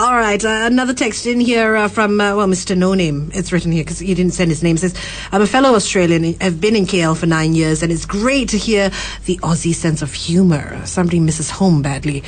All right, another text in here from, Mr. No Name. It's written here because he didn't send his name. It says, I'm a fellow Australian. I've been in KL for 9 years, and it's great to hear the Aussie sense of humour. Somebody misses home badly.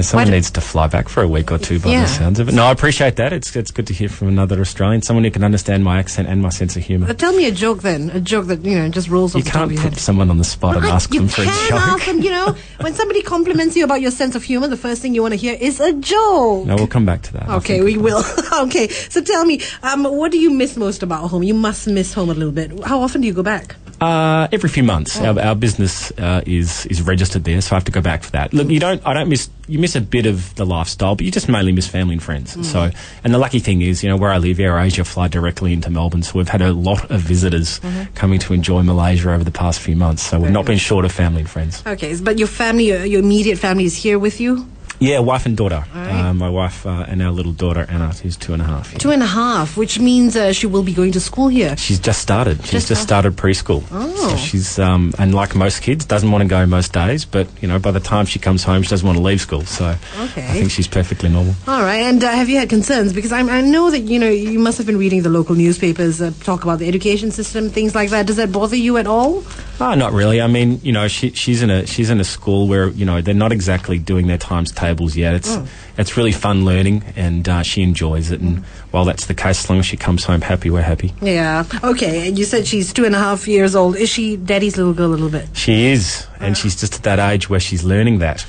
Someone needs to fly back for a week or two by the sounds of it. No, I appreciate that. It's good to hear from another Australian, someone who can understand my accent and my sense of humour. Tell me a joke then. A joke that, just rolls off the top of your head. You can't put someone on the spot and ask them for a joke. You can ask them, when somebody compliments you about your sense of humour, the first thing you want to hear is a joke. No, we'll come back to that. Okay, we will. Okay, so tell me, what do you miss most about home? You must miss home a little bit. How often do you go back? Every few months. Our business is registered there, so I have to go back for that. Look, you miss a bit of the lifestyle, but you just mainly miss family and friends. So, and the lucky thing is, where I live, AirAsia fly directly into Melbourne, so we've had a lot of visitors coming to enjoy Malaysia over the past few months. So we've not been short of family and friends. Okay, but your family, your immediate family, is here with you? Yeah, wife and daughter. Right. My wife and our little daughter, Anna, who's 2.5. Yeah. 2.5, which means she will be going to school here. She's just started. She's just started preschool. Oh. So she's, and like most kids, doesn't want to go most days, but, by the time she comes home, she doesn't want to leave school. So I think she's perfectly normal. All right, and have you had concerns? Because I know that, you must have been reading the local newspapers, talk about the education system, things like that. Does that bother you at all? Oh, not really. I mean, she's in a school where, they're not exactly doing their times tables yet. It's really fun learning, and she enjoys it. And while that's the case, as long as she comes home happy, we're happy. Yeah. Okay. And you said she's 2.5 years old. Is she daddy's little girl a little bit? She is, and she's just at that age where she's learning that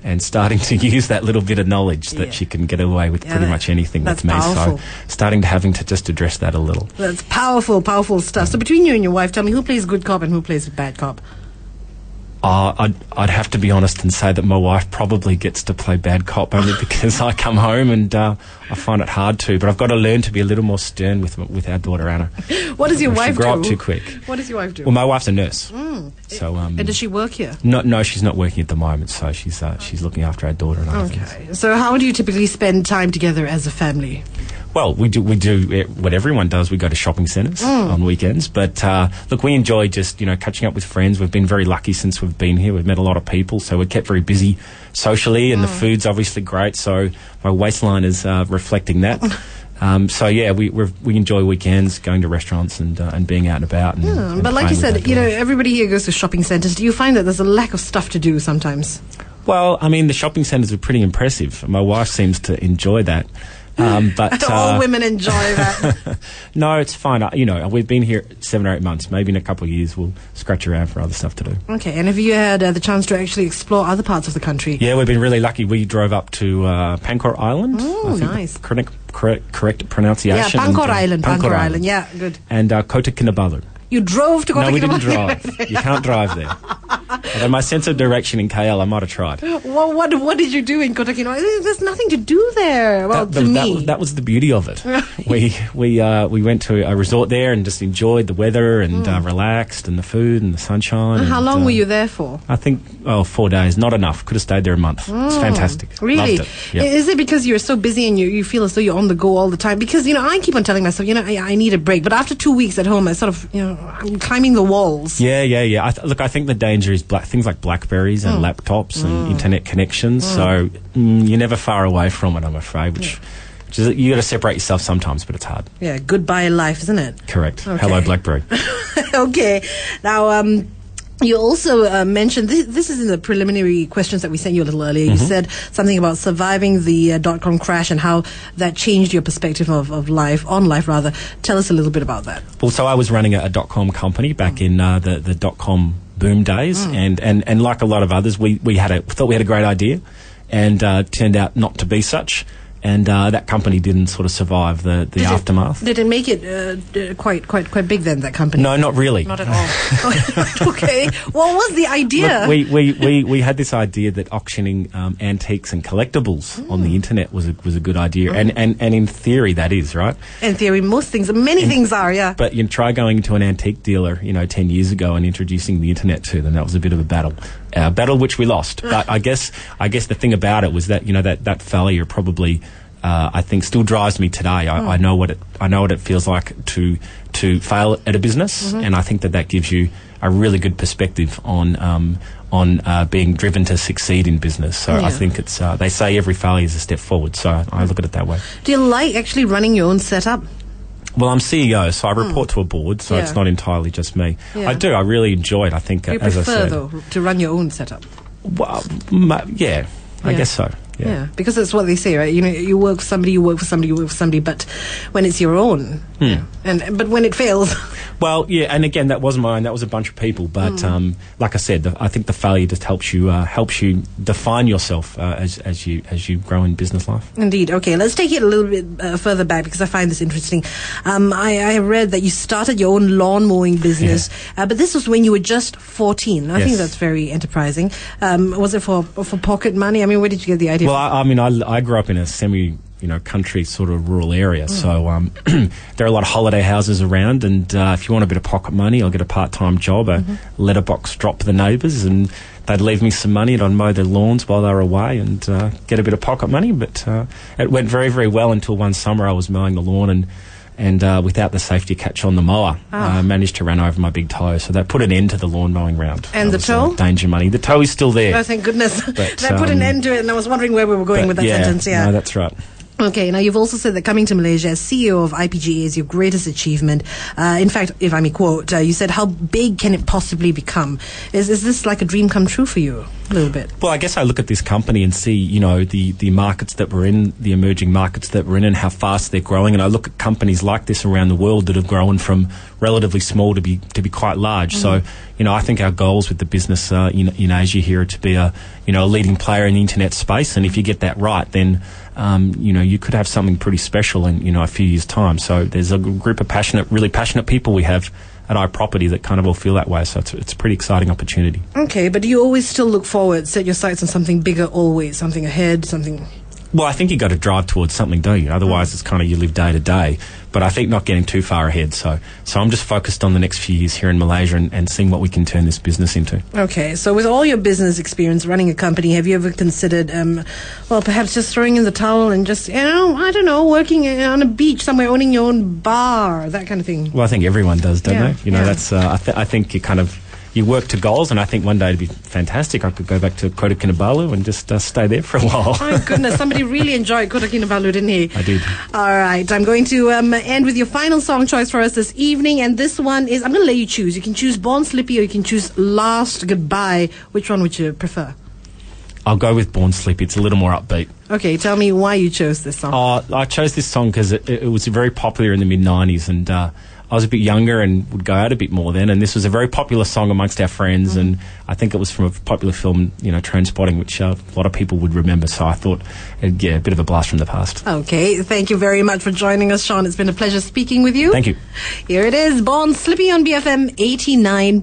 and starting to use that little bit of knowledge that she can get away with pretty much anything with me. Powerful. So having to just address that a little. That's powerful stuff. So between you and your wife, tell me, who plays good cop and who plays bad cop? I'd have to be honest and say that my wife probably gets to play bad cop only because I come home and I find it hard to. But I've got to learn to be a little more stern with our daughter Anna. What does your wife do? She grew up too quick. What does your wife do? Well, my wife's a nurse. So and does she work here? No, she's not working at the moment. So she's looking after our daughter and other things. So how do you typically spend time together as a family? Well, we do what everyone does. We go to shopping centres on weekends. But, look, we enjoy just, catching up with friends. We've been very lucky since we've been here. We've met a lot of people, so we're kept very busy socially, and the food's obviously great, so my waistline is reflecting that. We enjoy weekends, going to restaurants and being out and about. And but like you said, everybody here goes to shopping centres. Do you find that there's a lack of stuff to do sometimes? Well, I mean, the shopping centres are pretty impressive. My wife seems to enjoy that. But all women enjoy that. No, it's fine. We've been here 7 or 8 months. Maybe in a couple of years we'll scratch around for other stuff to do. Okay, and have you had the chance to actually explore other parts of the country? Yeah, we've been really lucky. We drove up to Pancor Island. Oh, nice. Correct pronunciation. Yeah, Pancor Island. Yeah, good. And Kota Kinabalu. You drove to Kota Kinabalu? No, we didn't drive. You can't drive there. Although my sense of direction in KL, I might have tried. Well, what did you do in Kota Kinabalu? There's nothing to do there. Well, that was the beauty of it. We went to a resort there and just enjoyed the weather and relaxed, and the food and the sunshine. How long were you there for? I think 4 days. Not enough. Could have stayed there a month. It's fantastic. Really? Loved it. Yep. Is it because you're so busy and you feel as though you're on the go all the time? Because I keep on telling myself, I need a break. But after 2 weeks at home, I sort of I'm climbing the walls. Yeah. I think the danger is things like BlackBerries and laptops and internet connections. So you're never far away from it, I'm afraid. Which is, you got to separate yourself sometimes, but it's hard. Yeah, goodbye life, isn't it? Correct. Okay. Hello, BlackBerry. Okay. Now, you also mentioned, this is in the preliminary questions that we sent you a little earlier. You said something about surviving the dot-com crash and how that changed your perspective of life, on life rather. Tell us a little bit about that. Well, so I was running a dot-com company back in the dot-com boom days, and like a lot of others, we thought we had a great idea, and turned out not to be such. And that company didn't sort of survive the aftermath. Did it make it quite big then, that company? No, not really. Not at all. Okay. What was the idea? Look, we had this idea that auctioning antiques and collectibles on the internet was a good idea. And in theory that is, right? In theory, many things are, yeah. But you try going to an antique dealer, 10 years ago and introducing the internet to them. That was a bit of a battle. Battle which we lost. But I guess the thing about it was that, that failure probably I think still drives me today. I know what it feels like to fail at a business, and I think that gives you a really good perspective on being driven to succeed in business. So I think it's they say every failure is a step forward. So I look at it that way. Do you like actually running your own setup? Well, I'm CEO, so I report to a board, so it's not entirely just me. Yeah. I do. I really enjoy it. I think, You as I prefer, said, though, to run your own setup? well, I guess so. Yeah, because that's what they say, right? You know, you work for somebody, you work for somebody, you work for somebody, but when it's your own, but when it fails, well, yeah, and again, that wasn't mine. That was a bunch of people. But like I said, I think the failure just helps you define yourself as you grow in business life. Indeed. Okay, let's take it a little bit further back because I find this interesting. I read that you started your own lawn mowing business, but this was when you were just 14. I think that's very enterprising. Was it for pocket money? I mean, where did you get the idea? Well, I grew up in a country sort of rural area, so there are a lot of holiday houses around, and if you want a bit of pocket money, I'll get a part-time job, a letterbox drop for the neighbours, and they'd leave me some money and I'd mow their lawns while they were away and get a bit of pocket money. But it went very, very well until one summer I was mowing the lawn and without the safety catch on the mower, I managed to run over my big toe. So that put an end to the lawn mowing round. And that the toe? Danger money. The toe is still there. Oh, thank goodness. But, that put an end to it, and I was wondering where we were going with that sentence. Yeah, no, that's right. Okay, now you've also said that coming to Malaysia as CEO of IPGA is your greatest achievement. In fact, if I may quote, you said, how big can it possibly become? Is this like a dream come true for you a little bit? Well, I guess I look at this company and see, the markets that we're in, the emerging markets that we're in and how fast they're growing. And I look at companies like this around the world that have grown from relatively small to be quite large. So, I think our goals with the business in Asia here are to be a leading player in the internet space. And if you get that right, then you could have something pretty special in a few years' time. So there's a group of really passionate people we have at iProperty that kind of all feel that way. So it's a pretty exciting opportunity. Okay, but do you always still look forward, set your sights on something bigger always, something ahead, something... Well, I think you got to drive towards something, don't you? Otherwise, it's kind of you live day to day. But I think not getting too far ahead. So I'm just focused on the next few years here in Malaysia and seeing what we can turn this business into. Okay, so with all your business experience running a company, have you ever considered, perhaps just throwing in the towel and just, I don't know, working on a beach somewhere, owning your own bar, that kind of thing? Well, I think everyone does, don't they? That's. I think you kind of. You work to goals, and I think one day it'd be fantastic. I could go back to Kota Kinabalu and just stay there for a while. My goodness, somebody really enjoyed Kota Kinabalu, didn't he? I did. All right, I'm going to end with your final song choice for us this evening, and this one is, I'm going to let you choose. You can choose Born Slippy or you can choose Last Goodbye. Which one would you prefer? I'll go with Born Slippy. It's a little more upbeat. Okay, tell me why you chose this song. I chose this song because it was very popular in the mid-'90s, and I was a bit younger and would go out a bit more then, and this was a very popular song amongst our friends, and I think it was from a popular film, Trainspotting, which a lot of people would remember, so I thought, a bit of a blast from the past. Okay, thank you very much for joining us, Shaun. It's been a pleasure speaking with you. Thank you. Here it is, Born Slippy on BFM 89.